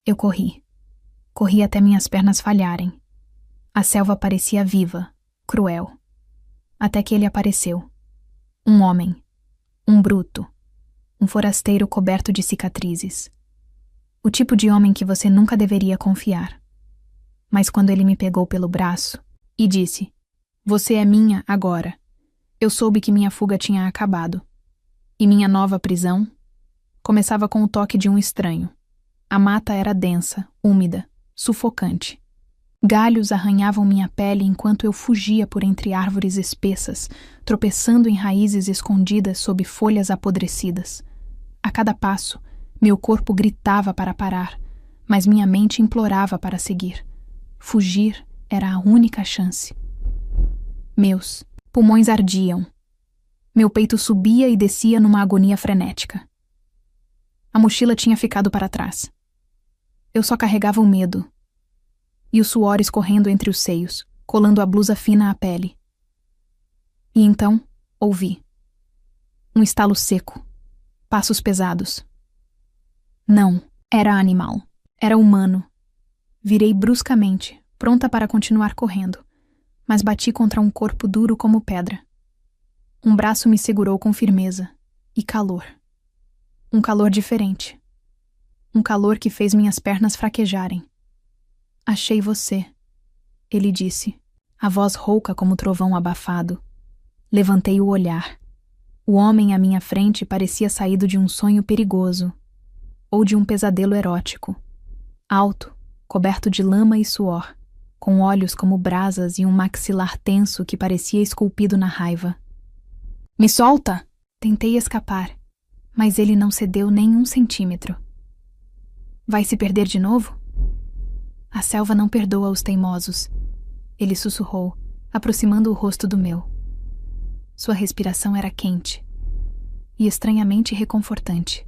Eu corri. Corri até minhas pernas falharem. A selva parecia viva, cruel. Até que ele apareceu. Um homem. Um bruto. Um forasteiro coberto de cicatrizes. O tipo de homem que você nunca deveria confiar. Mas quando ele me pegou pelo braço e disse: "Você é minha agora", eu soube que minha fuga tinha acabado. E minha nova prisão começava com o toque de um estranho. A mata era densa, úmida, sufocante. Galhos arranhavam minha pele enquanto eu fugia por entre árvores espessas, tropeçando em raízes escondidas sob folhas apodrecidas. A cada passo, meu corpo gritava para parar, mas minha mente implorava para seguir. Fugir era a única chance. Meus pulmões ardiam. Meu peito subia e descia numa agonia frenética. A mochila tinha ficado para trás. Eu só carregava o medo. E o suor escorrendo entre os seios, colando a blusa fina à pele. E então, ouvi. Um estalo seco. Passos pesados. Não, era animal. Era humano. Virei bruscamente, pronta para continuar correndo, mas bati contra um corpo duro como pedra. Um braço me segurou com firmeza. E calor. Um calor diferente. Um calor que fez minhas pernas fraquejarem. "Achei você", ele disse, a voz rouca como trovão abafado. Levantei o olhar. O homem à minha frente parecia saído de um sonho perigoso, ou de um pesadelo erótico. Alto, coberto de lama e suor, com olhos como brasas e um maxilar tenso que parecia esculpido na raiva. "Me solta!" Tentei escapar, mas ele não cedeu nem um centímetro. "Vai se perder de novo?" "A selva não perdoa os teimosos", ele sussurrou, aproximando o rosto do meu. Sua respiração era quente e estranhamente reconfortante.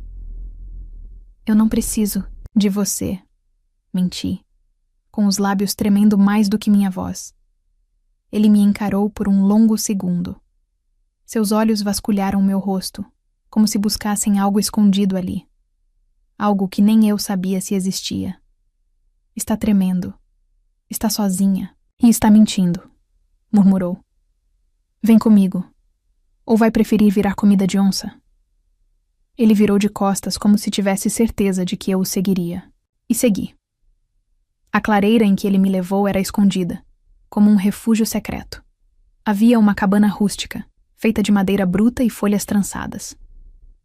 "Eu não preciso de você", menti, com os lábios tremendo mais do que minha voz. Ele me encarou por um longo segundo. Seus olhos vasculharam meu rosto, como se buscassem algo escondido ali. Algo que nem eu sabia se existia. "Está tremendo. Está sozinha. E está mentindo", murmurou. "Vem comigo. Ou vai preferir virar comida de onça?" Ele virou de costas como se tivesse certeza de que eu o seguiria. E segui. A clareira em que ele me levou era escondida, como um refúgio secreto. Havia uma cabana rústica, feita de madeira bruta e folhas trançadas.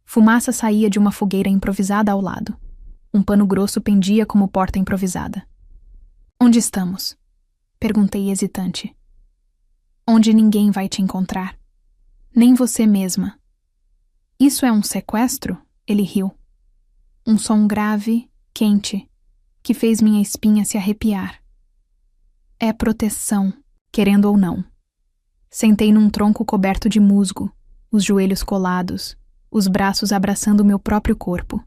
Fumaça saía de uma fogueira improvisada ao lado. Um pano grosso pendia como porta improvisada. "Onde estamos?" perguntei hesitante. "Onde ninguém vai te encontrar. Nem você mesma." "Isso é um sequestro?" Ele riu. Um som grave, quente, que fez minha espinha se arrepiar. "É proteção, querendo ou não." Sentei num tronco coberto de musgo, os joelhos colados, os braços abraçando meu próprio corpo.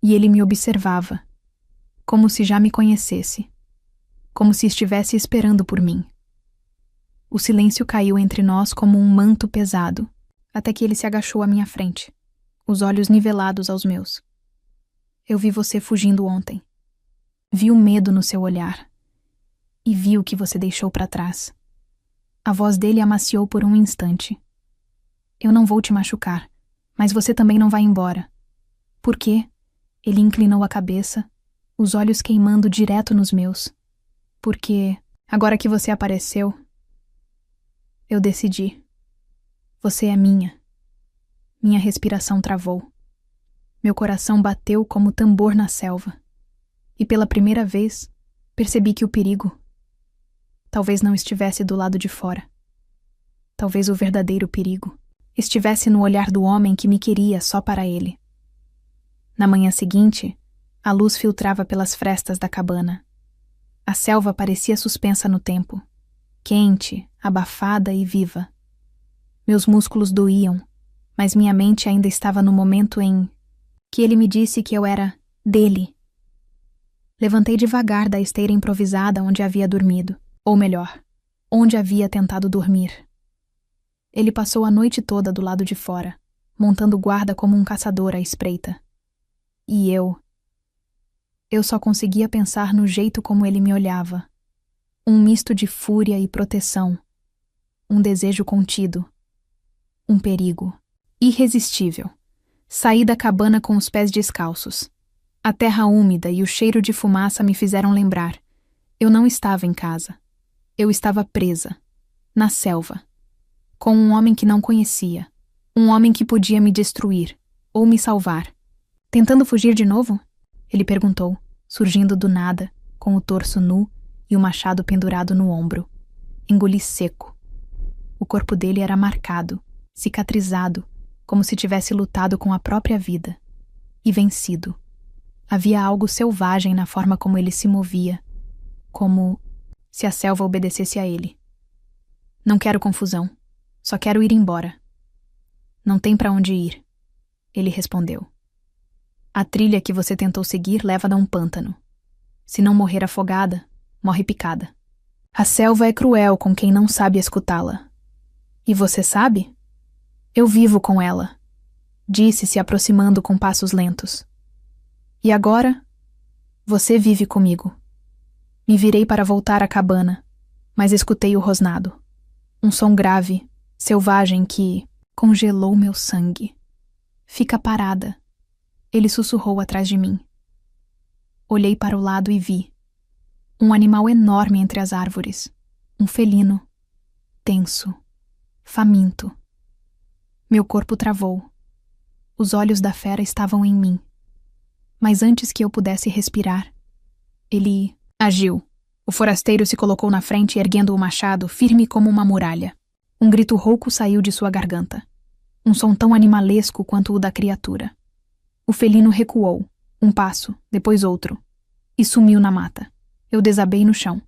E ele me observava, como se já me conhecesse, como se estivesse esperando por mim. O silêncio caiu entre nós como um manto pesado, até que ele se agachou à minha frente, os olhos nivelados aos meus. "Eu vi você fugindo ontem. Vi o medo no seu olhar. E vi o que você deixou para trás." A voz dele amaciou por um instante. "Eu não vou te machucar, mas você também não vai embora." "Por quê?" Ele inclinou a cabeça, os olhos queimando direto nos meus. "Porque, agora que você apareceu, eu decidi. Você é minha." Minha respiração travou. Meu coração bateu como tambor na selva. E pela primeira vez, percebi que o perigo talvez não estivesse do lado de fora. Talvez o verdadeiro perigo estivesse no olhar do homem que me queria só para ele. Na manhã seguinte, a luz filtrava pelas frestas da cabana. A selva parecia suspensa no tempo, quente, abafada e viva. Meus músculos doíam, mas minha mente ainda estava no momento em que ele me disse que eu era dele. Levantei devagar da esteira improvisada onde havia dormido, ou melhor, onde havia tentado dormir. Ele passou a noite toda do lado de fora, montando guarda como um caçador à espreita. E eu Eu só conseguia pensar no jeito como ele me olhava. Um misto de fúria e proteção. Um desejo contido. Um perigo. Irresistível. Saí da cabana com os pés descalços. A terra úmida e o cheiro de fumaça me fizeram lembrar. Eu não estava em casa. Eu estava presa. Na selva. Com um homem que não conhecia. Um homem que podia me destruir. Ou me salvar. Tentando fugir de novo? Ele perguntou, surgindo do nada, com o torso nu e o machado pendurado no ombro. Engoli seco. O corpo dele era marcado, cicatrizado, como se tivesse lutado com a própria vida. E vencido. Havia algo selvagem na forma como ele se movia, como se a selva obedecesse a ele. Não quero confusão. Só quero ir embora. Não tem pra onde ir, ele respondeu. A trilha que você tentou seguir leva a um pântano. Se não morrer afogada, morre picada. A selva é cruel com quem não sabe escutá-la. E você sabe? Eu vivo com ela, disse se aproximando com passos lentos. E agora? Você vive comigo. Me virei para voltar à cabana, mas escutei o rosnado. Um som grave, selvagem que congelou meu sangue. Fica parada. Ele sussurrou atrás de mim. Olhei para o lado e vi. Um animal enorme entre as árvores. Um felino. Tenso. Faminto. Meu corpo travou. Os olhos da fera estavam em mim. Mas antes que eu pudesse respirar, ele agiu. O forasteiro se colocou na frente, erguendo o machado, firme como uma muralha. Um grito rouco saiu de sua garganta. Um som tão animalesco quanto o da criatura. O felino recuou, um passo, depois outro, e sumiu na mata. Eu desabei no chão.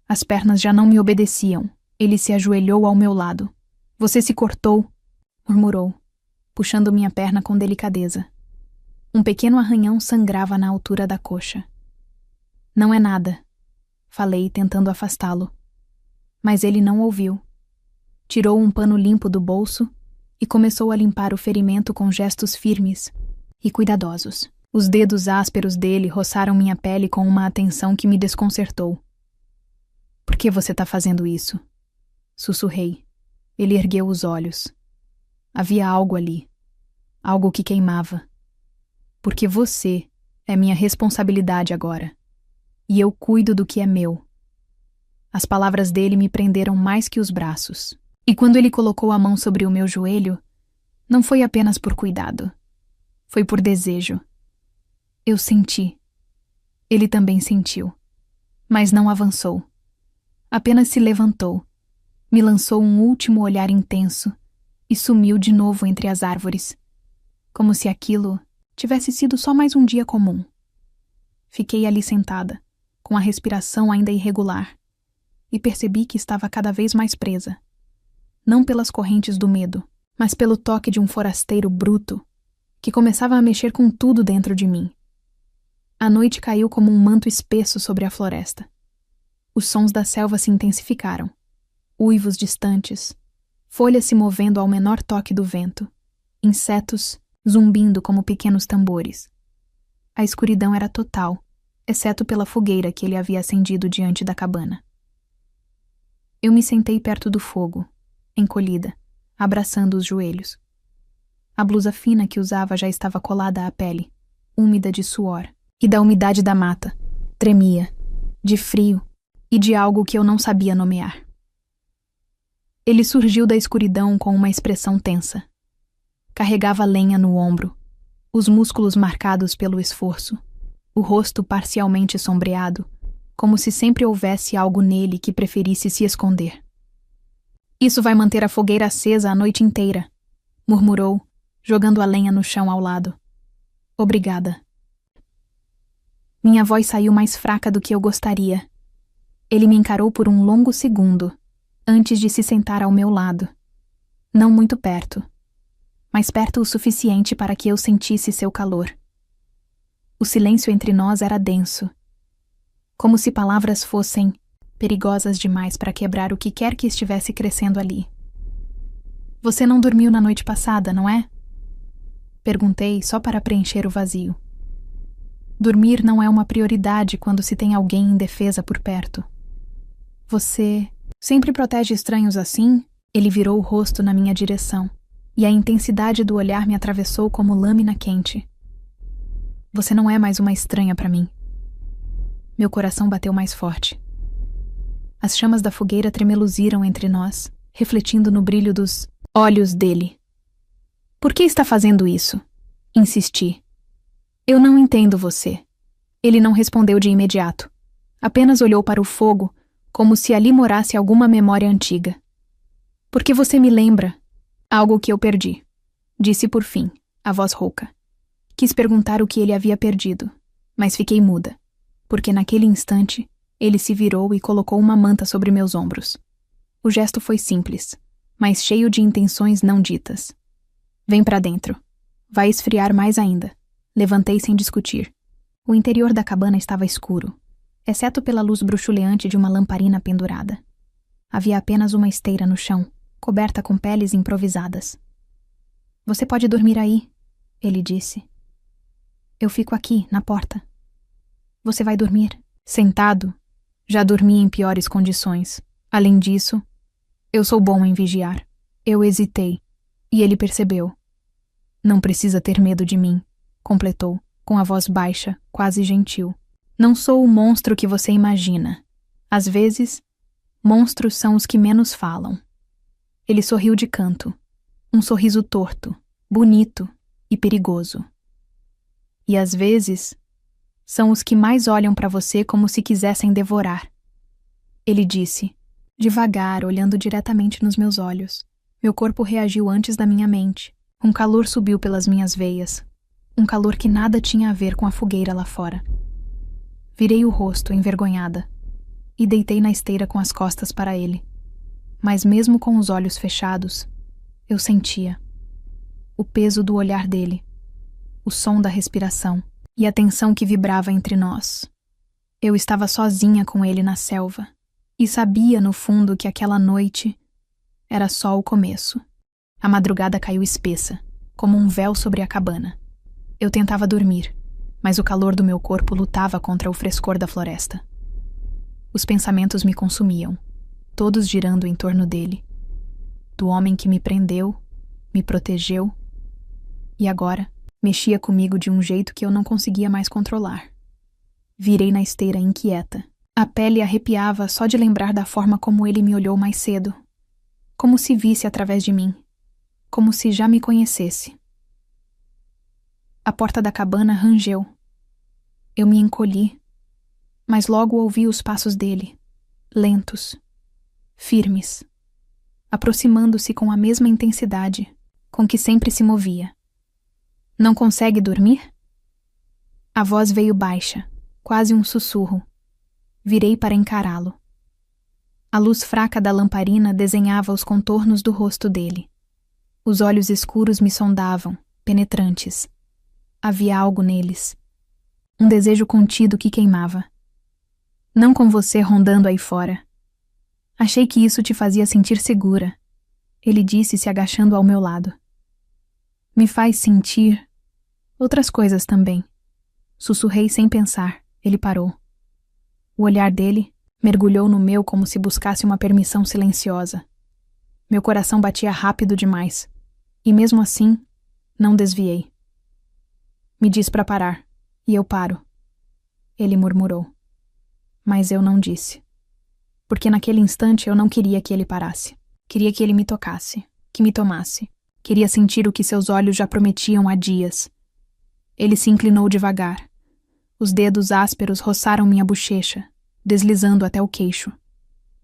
As pernas já não me obedeciam. Ele se ajoelhou ao meu lado. Você se cortou, murmurou, puxando minha perna com delicadeza. Um pequeno arranhão sangrava na altura da coxa. Não é nada, falei, tentando afastá-lo. Mas ele não ouviu. Tirou um pano limpo do bolso e começou a limpar o ferimento com gestos firmes e cuidadosos. Os dedos ásperos dele roçaram minha pele com uma atenção que me desconcertou. Por que você está fazendo isso? Sussurrei. Ele ergueu os olhos. Havia algo ali. Algo que queimava. Porque você é minha responsabilidade agora. E eu cuido do que é meu. As palavras dele me prenderam mais que os braços. E quando ele colocou a mão sobre o meu joelho, não foi apenas por cuidado. Foi por desejo. Eu senti. Ele também sentiu. Mas não avançou. Apenas se levantou. Me lançou um último olhar intenso e sumiu de novo entre as árvores. Como se aquilo tivesse sido só mais um dia comum. Fiquei ali sentada, com a respiração ainda irregular, e percebi que estava cada vez mais presa. Não pelas correntes do medo, mas pelo toque de um forasteiro bruto, que começava a mexer com tudo dentro de mim. A noite caiu como um manto espesso sobre a floresta. Os sons da selva se intensificaram. Uivos distantes, folhas se movendo ao menor toque do vento, insetos zumbindo como pequenos tambores. A escuridão era total, exceto pela fogueira que ele havia acendido diante da cabana. Eu me sentei perto do fogo, encolhida, abraçando os joelhos. A blusa fina que usava já estava colada à pele, úmida de suor, e da umidade da mata. Tremia, de frio e de algo que eu não sabia nomear. Ele surgiu da escuridão com uma expressão tensa. Carregava lenha no ombro, os músculos marcados pelo esforço, o rosto parcialmente sombreado, como se sempre houvesse algo nele que preferisse se esconder. Isso vai manter a fogueira acesa a noite inteira, murmurou, jogando a lenha no chão ao lado. Obrigada. Minha voz saiu mais fraca do que eu gostaria. Ele me encarou por um longo segundo, antes de se sentar ao meu lado. Não muito perto, mas perto o suficiente para que eu sentisse seu calor. O silêncio entre nós era denso, como se palavras fossem perigosas demais para quebrar o que quer que estivesse crescendo ali. Você não dormiu na noite passada, não é? Perguntei só para preencher o vazio. Dormir não é uma prioridade quando se tem alguém indefesa por perto. Você sempre protege estranhos assim? Ele virou o rosto na minha direção, e a intensidade do olhar me atravessou como lâmina quente. Você não é mais uma estranha para mim. Meu coração bateu mais forte. As chamas da fogueira tremeluziram entre nós, refletindo no brilho dos olhos dele. Por que está fazendo isso? Insisti. Eu não entendo você. Ele não respondeu de imediato. Apenas olhou para o fogo, como se ali morasse alguma memória antiga. Porque você me lembra algo que eu perdi, disse por fim, a voz rouca. Quis perguntar o que ele havia perdido, mas fiquei muda, porque naquele instante ele se virou e colocou uma manta sobre meus ombros. O gesto foi simples, mas cheio de intenções não ditas. Vem pra dentro. Vai esfriar mais ainda. Levantei sem discutir. O interior da cabana estava escuro, exceto pela luz bruxuleante de uma lamparina pendurada. Havia apenas uma esteira no chão, coberta com peles improvisadas. Você pode dormir aí, ele disse. Eu fico aqui, na porta. Você vai dormir? Sentado? Já dormi em piores condições. Além disso, eu sou bom em vigiar. Eu hesitei, e ele percebeu. Não precisa ter medo de mim, completou, com a voz baixa, quase gentil. Não sou o monstro que você imagina. Às vezes, monstros são os que menos falam. Ele sorriu de canto, um sorriso torto, bonito e perigoso. E às vezes, são os que mais olham para você como se quisessem devorar. Ele disse, devagar, olhando diretamente nos meus olhos. Meu corpo reagiu antes da minha mente. Um calor subiu pelas minhas veias. Um calor que nada tinha a ver com a fogueira lá fora. Virei o rosto, envergonhada, e deitei na esteira com as costas para ele. Mas mesmo com os olhos fechados, eu sentia o peso do olhar dele, o som da respiração e a tensão que vibrava entre nós. Eu estava sozinha com ele na selva e sabia, no fundo, que aquela noite era só o começo. A madrugada caiu espessa, como um véu sobre a cabana. Eu tentava dormir, mas o calor do meu corpo lutava contra o frescor da floresta. Os pensamentos me consumiam, todos girando em torno dele, do homem que me prendeu, me protegeu e agora mexia comigo de um jeito que eu não conseguia mais controlar. Virei na esteira inquieta. A pele arrepiava só de lembrar da forma como ele me olhou mais cedo, como se visse através de mim, como se já me conhecesse. A porta da cabana rangeu. Eu me encolhi, mas logo ouvi os passos dele, lentos, firmes, aproximando-se com a mesma intensidade com que sempre se movia. Não consegue dormir? A voz veio baixa, quase um sussurro. Virei para encará-lo. A luz fraca da lamparina desenhava os contornos do rosto dele. Os olhos escuros me sondavam, penetrantes. Havia algo neles. Um desejo contido que queimava. Não com você rondando aí fora. Achei que isso te fazia sentir segura, ele disse se agachando ao meu lado. Me faz sentir outras coisas também. Sussurrei sem pensar. Ele parou. O olhar dele mergulhou no meu como se buscasse uma permissão silenciosa. Meu coração batia rápido demais. E mesmo assim, não desviei. Me diz para parar, e eu paro. Ele murmurou. Mas eu não disse. Porque naquele instante eu não queria que ele parasse. Queria que ele me tocasse, que me tomasse. Queria sentir o que seus olhos já prometiam há dias. Ele se inclinou devagar. Os dedos ásperos roçaram minha bochecha, deslizando até o queixo.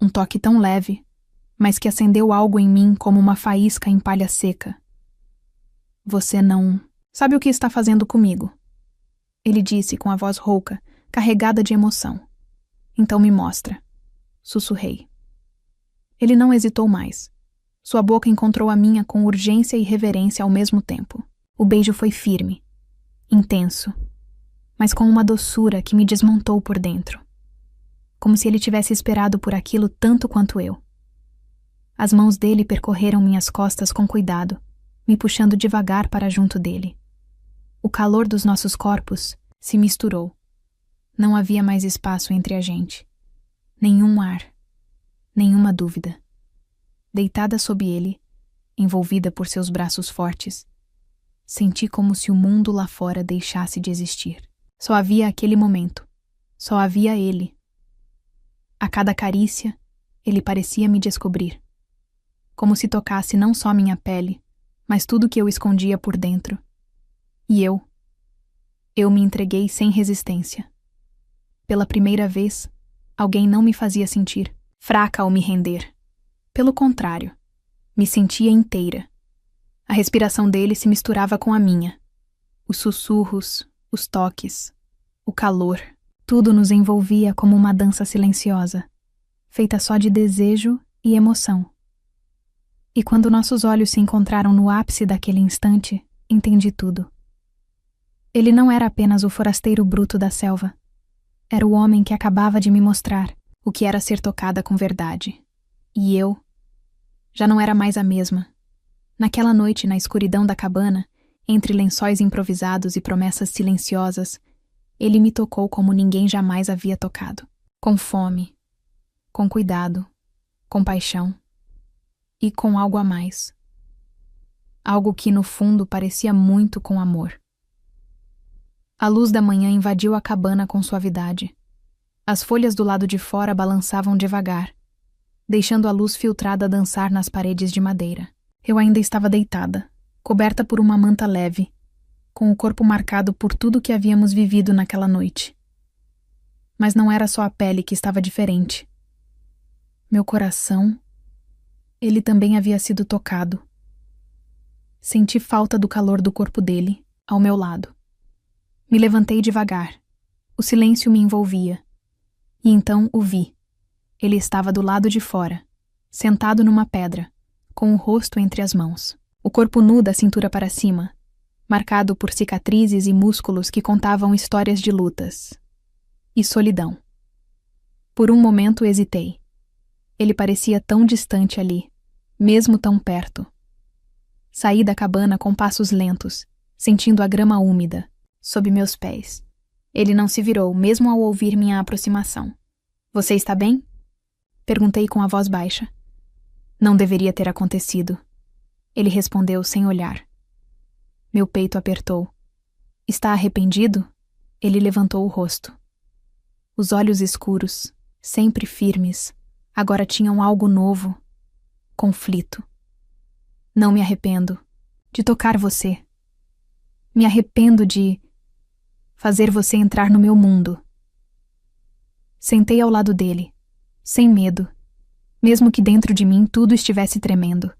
Um toque tão leve, mas que acendeu algo em mim como uma faísca em palha seca. Você não sabe o que está fazendo comigo, ele disse com a voz rouca, carregada de emoção. Então me mostra, sussurrei. Ele não hesitou mais. Sua boca encontrou a minha com urgência e reverência ao mesmo tempo. O beijo foi firme, intenso, mas com uma doçura que me desmontou por dentro. Como se ele tivesse esperado por aquilo tanto quanto eu. As mãos dele percorreram minhas costas com cuidado, me puxando devagar para junto dele. O calor dos nossos corpos Se misturou. Não havia mais espaço entre a gente. Nenhum ar. Nenhuma dúvida. Deitada sob ele, envolvida por seus braços fortes, senti como se o mundo lá fora deixasse de existir. Só havia aquele momento. Só havia ele. A cada carícia, ele parecia me descobrir. Como se tocasse não só minha pele, mas tudo que eu escondia por dentro. E eu me entreguei sem resistência. Pela primeira vez, alguém não me fazia sentir fraca ao me render. Pelo contrário, me sentia inteira. A respiração dele se misturava com a minha. Os sussurros, os toques, o calor, tudo nos envolvia como uma dança silenciosa, feita só de desejo e emoção. E quando nossos olhos se encontraram no ápice daquele instante, entendi tudo. Ele não era apenas o forasteiro bruto da selva. Era o homem que acabava de me mostrar o que era ser tocada com verdade. E eu já não era mais a mesma. Naquela noite, na escuridão da cabana, entre lençóis improvisados e promessas silenciosas, ele me tocou como ninguém jamais havia tocado. Com fome, com cuidado, com paixão e com algo a mais. Algo que, no fundo, parecia muito com amor. A luz da manhã invadiu a cabana com suavidade. As folhas do lado de fora balançavam devagar, deixando a luz filtrada dançar nas paredes de madeira. Eu ainda estava deitada, coberta por uma manta leve, com o corpo marcado por tudo que havíamos vivido naquela noite. Mas não era só a pele que estava diferente. Meu coração, ele também havia sido tocado. Senti falta do calor do corpo dele, ao meu lado. Me levantei devagar. O silêncio me envolvia. E então o vi. Ele estava do lado de fora, sentado numa pedra, com o rosto entre as mãos. O corpo nu da cintura para cima, marcado por cicatrizes e músculos que contavam histórias de lutas. E solidão. Por um momento hesitei. Ele parecia tão distante ali, mesmo tão perto. Saí da cabana com passos lentos, sentindo a grama úmida sob meus pés. Ele não se virou, mesmo ao ouvir minha aproximação. Você está bem? Perguntei com a voz baixa. Não deveria ter acontecido. Ele respondeu sem olhar. Meu peito apertou. Está arrependido? Ele levantou o rosto. Os olhos escuros, sempre firmes, agora tinham algo novo. Conflito. Não me arrependo de tocar você. Me arrependo de fazer você entrar no meu mundo. Sentei ao lado dele, sem medo, mesmo que dentro de mim tudo estivesse tremendo.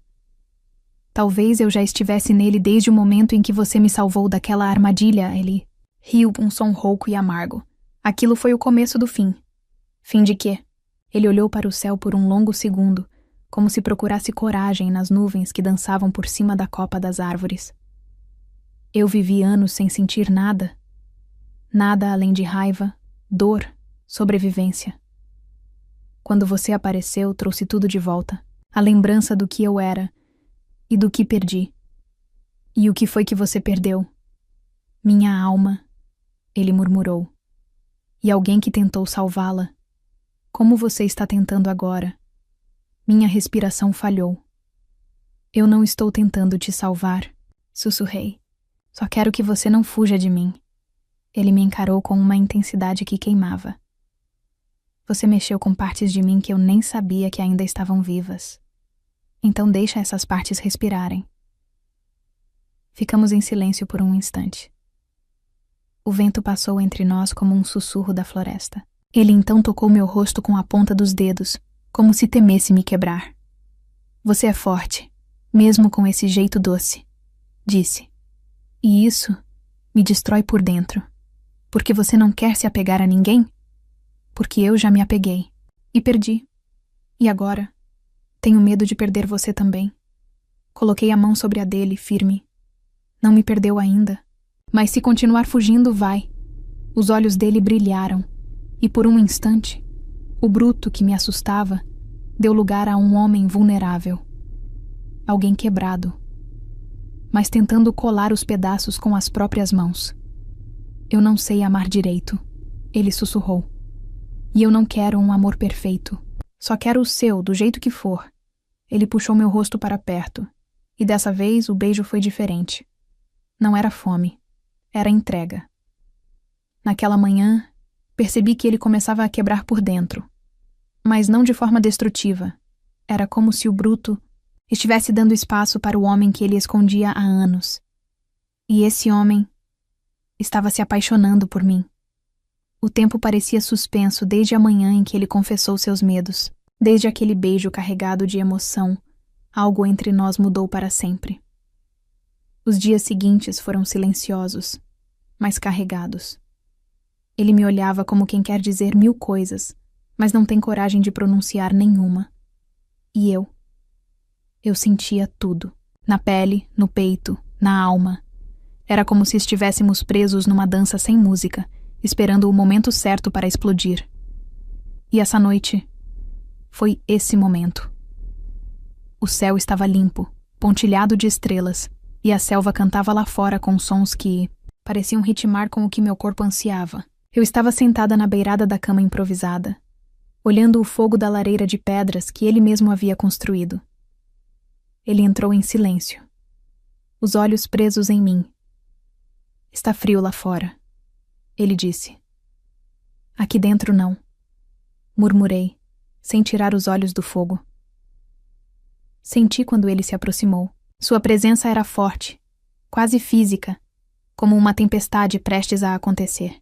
Talvez eu já estivesse nele desde o momento em que você me salvou daquela armadilha, ele riu um som rouco e amargo. Aquilo foi o começo do fim. Fim de quê? Ele olhou para o céu por um longo segundo, como se procurasse coragem nas nuvens que dançavam por cima da copa das árvores. Eu vivi anos sem sentir nada. Nada além de raiva, dor, sobrevivência. Quando você apareceu, trouxe tudo de volta. A lembrança do que eu era e do que perdi. E o que foi que você perdeu? Minha alma, ele murmurou. E alguém que tentou salvá-la. Como você está tentando agora? Minha respiração falhou. Eu não estou tentando te salvar, sussurrei. Só quero que você não fuja de mim. Ele me encarou com uma intensidade que queimava. Você mexeu com partes de mim que eu nem sabia que ainda estavam vivas. Então deixa essas partes respirarem. Ficamos em silêncio por um instante. O vento passou entre nós como um sussurro da floresta. Ele então tocou meu rosto com a ponta dos dedos, como se temesse me quebrar. Você é forte, mesmo com esse jeito doce, disse. E isso me destrói por dentro. Porque você não quer se apegar a ninguém? Porque eu já me apeguei. E perdi. E agora? Tenho medo de perder você também. Coloquei a mão sobre a dele, firme. Não me perdeu ainda. Mas se continuar fugindo, vai. Os olhos dele brilharam. E por um instante, o bruto que me assustava deu lugar a um homem vulnerável. Alguém quebrado. Mas tentando colar os pedaços com as próprias mãos. Eu não sei amar direito, ele sussurrou. E eu não quero um amor perfeito. Só quero o seu, do jeito que for. Ele puxou meu rosto para perto, e dessa vez o beijo foi diferente. Não era fome, era entrega. Naquela manhã, percebi que ele começava a quebrar por dentro. Mas não de forma destrutiva. Era como se o bruto estivesse dando espaço para o homem que ele escondia há anos. E esse homem estava se apaixonando por mim. O tempo parecia suspenso desde a manhã em que ele confessou seus medos. Desde aquele beijo carregado de emoção, algo entre nós mudou para sempre. Os dias seguintes foram silenciosos, mas carregados. Ele me olhava como quem quer dizer 1000 coisas, mas não tem coragem de pronunciar nenhuma. E eu sentia tudo. Na pele, no peito, na alma. Era como se estivéssemos presos numa dança sem música, esperando o momento certo para explodir. E essa noite foi esse momento. O céu estava limpo, pontilhado de estrelas, e a selva cantava lá fora com sons que pareciam ritmar com o que meu corpo ansiava. Eu estava sentada na beirada da cama improvisada, olhando o fogo da lareira de pedras que ele mesmo havia construído. Ele entrou em silêncio, os olhos presos em mim. Está frio lá fora, ele disse. Aqui dentro não, murmurei, sem tirar os olhos do fogo. Senti quando ele se aproximou. Sua presença era forte, quase física, como uma tempestade prestes a acontecer.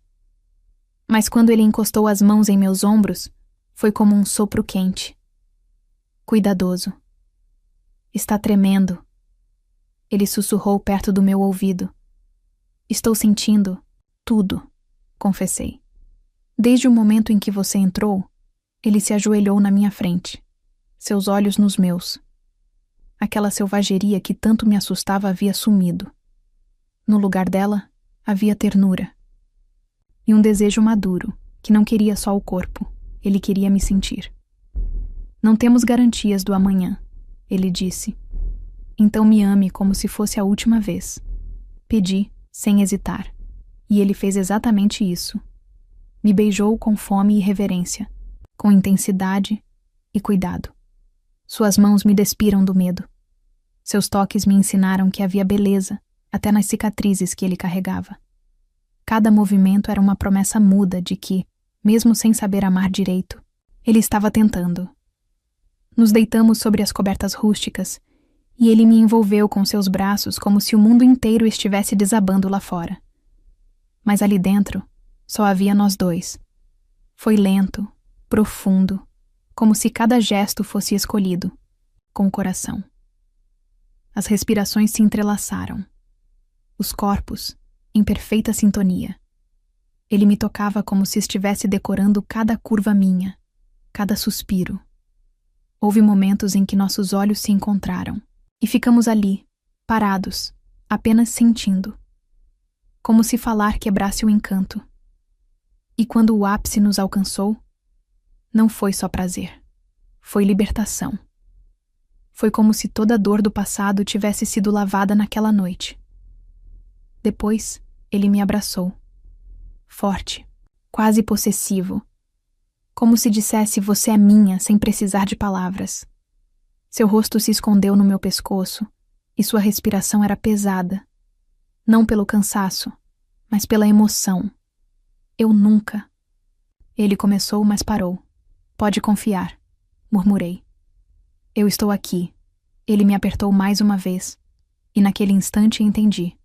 Mas quando ele encostou as mãos em meus ombros, foi como um sopro quente. Cuidadoso. Está tremendo. Ele sussurrou perto do meu ouvido. Estou sentindo tudo, confessei. Desde o momento em que você entrou, ele se ajoelhou na minha frente, seus olhos nos meus. Aquela selvageria que tanto me assustava havia sumido. No lugar dela, havia ternura. E um desejo maduro, que não queria só o corpo, ele queria me sentir. Não temos garantias do amanhã, ele disse. Então me ame como se fosse a última vez. Pedi, sem hesitar. E ele fez exatamente isso. Me beijou com fome e reverência, com intensidade e cuidado. Suas mãos me despiram do medo. Seus toques me ensinaram que havia beleza, até nas cicatrizes que ele carregava. Cada movimento era uma promessa muda de que, mesmo sem saber amar direito, ele estava tentando. Nos deitamos sobre as cobertas rústicas, e ele me envolveu com seus braços como se o mundo inteiro estivesse desabando lá fora. Mas ali dentro, só havia nós dois. Foi lento, profundo, como se cada gesto fosse escolhido, com o coração. As respirações se entrelaçaram. Os corpos, em perfeita sintonia. Ele me tocava como se estivesse decorando cada curva minha, cada suspiro. Houve momentos em que nossos olhos se encontraram, e ficamos ali, parados, apenas sentindo. Como se falar quebrasse o encanto. E quando o ápice nos alcançou, não foi só prazer, foi libertação. Foi como se toda a dor do passado tivesse sido lavada naquela noite. Depois, ele me abraçou. Forte, quase possessivo. Como se dissesse, você é minha, sem precisar de palavras. Seu rosto se escondeu no meu pescoço, e sua respiração era pesada. Não pelo cansaço, mas pela emoção. Eu nunca... Ele começou, mas parou. Pode confiar, murmurei. Eu estou aqui. Ele me apertou mais uma vez, e naquele instante entendi.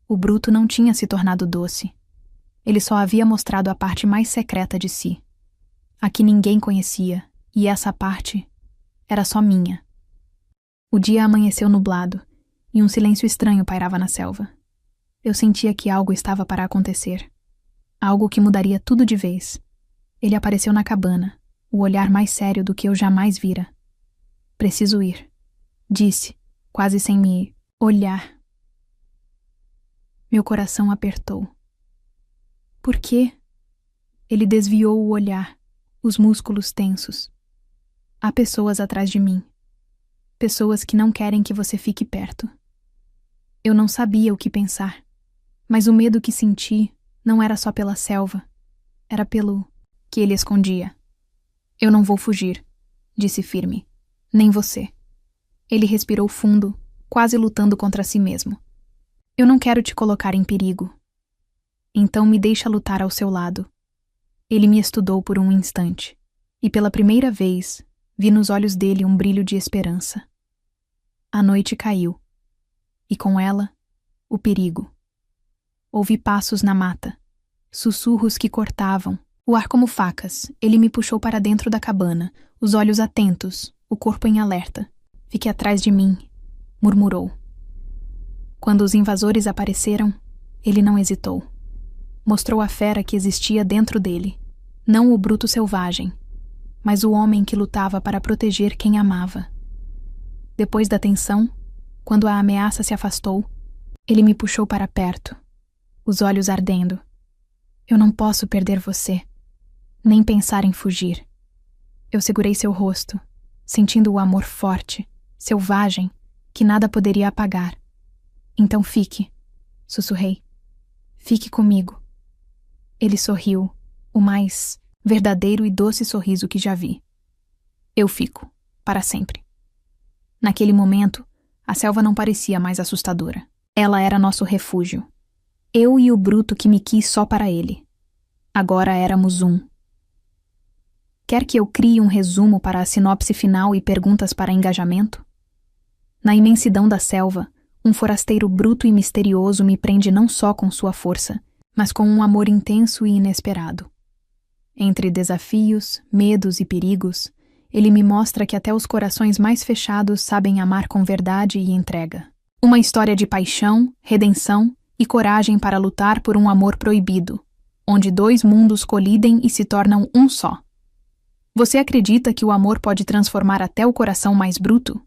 O bruto não tinha se tornado doce. Ele só havia mostrado a parte mais secreta de si. A que ninguém conhecia, e essa parte era só minha. O dia amanheceu nublado, e um silêncio estranho pairava na selva. Eu sentia que algo estava para acontecer. Algo que mudaria tudo de vez. Ele apareceu na cabana, o olhar mais sério do que eu jamais vira. Preciso ir, disse, quase sem me olhar. Meu coração apertou. Por quê? Ele desviou o olhar, os músculos tensos. Há pessoas atrás de mim. Pessoas que não querem que você fique perto. Eu não sabia o que pensar, mas o medo que senti Não era só pela selva, era pelo que ele escondia. Eu não vou fugir, disse firme. Nem você. Ele respirou fundo, quase lutando contra si mesmo. Eu não quero te colocar em perigo. Então me deixa lutar ao seu lado. Ele me estudou por um instante, e pela primeira vez vi nos olhos dele um brilho de esperança. A noite caiu, e com ela, o perigo. Ouvi passos na mata, sussurros que cortavam, o ar como facas. Ele me puxou para dentro da cabana, os olhos atentos, o corpo em alerta. Fique atrás de mim, murmurou. Quando os invasores apareceram, ele não hesitou. Mostrou a fera que existia dentro dele, não o bruto selvagem, mas o homem que lutava para proteger quem amava. Depois da tensão, quando a ameaça se afastou, ele me puxou para perto, os olhos ardendo. Eu não posso perder você, nem pensar em fugir. Eu segurei seu rosto, sentindo o amor forte, selvagem, que nada poderia apagar. Então fique, sussurrei. Fique comigo. Ele sorriu, o mais verdadeiro e doce sorriso que já vi. Eu fico, para sempre. Naquele momento, a selva não parecia mais assustadora. Ela era nosso refúgio. Eu e o bruto que me quis só para ele. Agora éramos um. Quer que eu crie um resumo para a sinopse final e perguntas para engajamento? Na imensidão da selva, um forasteiro bruto e misterioso me prende não só com sua força, mas com um amor intenso e inesperado. Entre desafios, medos e perigos, ele me mostra que até os corações mais fechados sabem amar com verdade e entrega. Uma história de paixão, redenção e coragem para lutar por um amor proibido, onde dois mundos colidem e se tornam um só. Você acredita que o amor pode transformar até o coração mais bruto?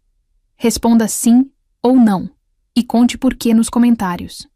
Responda sim ou não, e conte por quê nos comentários.